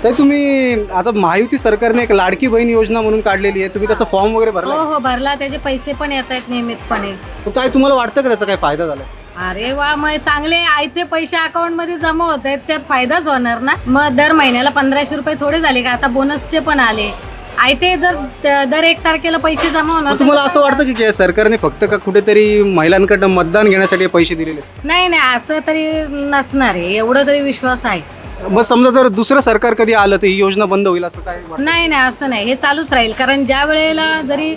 तर तुम्ही आता महायुती सरकारने एक लाडकी बहीण योजना म्हणून काढलेली आहे, तुम्ही त्याचा फॉर्म वगैरे भरला? हो भरला, त्याचे पैसे पण येत आहेत नियमितपणे. काय तुम्हाला वाटतं का त्याचा काय फायदा झाला? अरे वा, मग चांगले आयते पैसे अकाउंट मध्ये जमा होत आहेत, त्यात फायदाच होणार ना. मग दर महिन्याला 1500 रुपये थोडे झाले का, आता बोनसचे पण आले. आयते दर 1 तारखेला पैसे जमा होणार. तुम्हाला असं वाटतं की सरकारने फक्त का कुठेतरी महिलांकडनं मतदान घेण्यासाठी पैसे दिलेले? नाही नाही, असं तरी नसणार आहे, एवढं तरी विश्वास आहे. मग समजा जर दुसरं सरकार कधी आलं तर ही योजना बंद होईल असं काय वाटतं? नाही नाही, असं नाही, हे चालूच राहील. कारण ज्या वेळेला जरी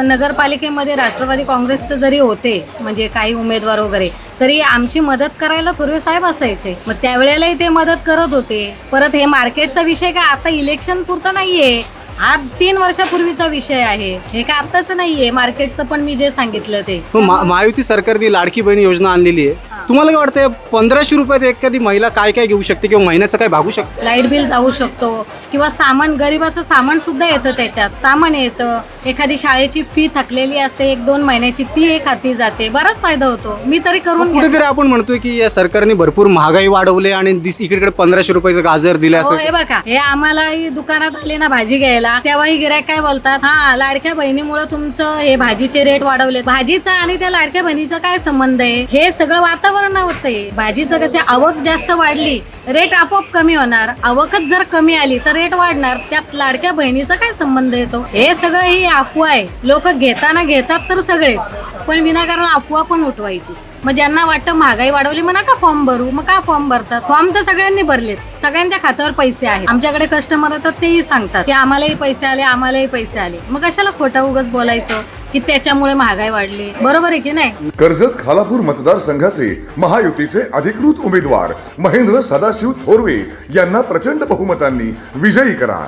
नगरपालिकेमध्ये राष्ट्रवादी काँग्रेसचं जरी होते म्हणजे काही उमेदवार वगैरे, तरी आमची मदत करायला थोरवे साहेब असायचे. मग त्यावेळेलाही ते मदत करत होते. परत हे मार्केटचा विषय का आता इलेक्शन पुरतं नाहीये, हा 3 वर्षापूर्वीचा विषय आहे, हे काय आताच नाहीये. मार्केटचं पण मी जे सांगितलं ते. महायुती सरकारने लाडकी बहीण योजना आणलेली आहे, तुम्हाला काय वाटतं 1500 रुपयात एखादी महिला काय काय घेऊ शकते किंवा महिन्याचं काय भागू शकते? लाईट बिल जाऊ शकतो किंवा सामान, गरीबाचं सामान सुद्धा येतं, त्याच्यात सामान येतं. एखादी शाळेची फी थकलेली असते 1-2 महिन्याची, ती एक हाती जाते, बराच फायदा होतो. मी तरी करून कुठेतरी आपण म्हणतोय की या सरकारने भरपूर महागाई वाढवली आणि इकडे 1500 रुपयाचं गाजर दिलं असं. हे बघा, हे आम्हालाही दुकानात आले ना भाजी घ्यायला, तेव्हाही गिऱ्हाईक काय बोलतात, हा लाडक्या बहिणीमुळे तुमचं हे भाजीचे रेट वाढवले. भाजीचा आणि त्या लाडक्या बहिणीचा काय संबंध आहे? हे सगळं वातावरण होतंय. भाजीचं कसं आवक जास्त वाढली, रेट आपोआप कमी होणार. आवकच जर कमी आली तर रेट वाढणार. त्यात लाडक्या बहिणीचा काय संबंध येतो? हे सगळं ही अफवा आहे. लोक घेताना घेतात तर सगळेच, पण विनाकारण अफवा पण उठवायची. मग ज्यांना वाटतं महागाई वाढवली म्हणा का फॉर्म भरू, मग का फॉर्म भरतात? फॉर्म तर सगळ्यांनी भरलेत, सगळ्यांच्या खात्यावर पैसे आहेत. आमच्याकडे कस्टमर येतात, तेही सांगतात की आम्हालाही पैसे आले, आम्हालाही पैसे आले. मग कशाला खोटं उगाच बोलायचं की त्याच्यामुळे महागाई वाढली? बरोबर आहे की नाही? कर्जत खालापूर मतदारसंघाचे महायुतीचे अधिकृत उमेदवार महेंद्र सदाशिव थोरवे यांना प्रचंड बहुमतांनी विजयी करा.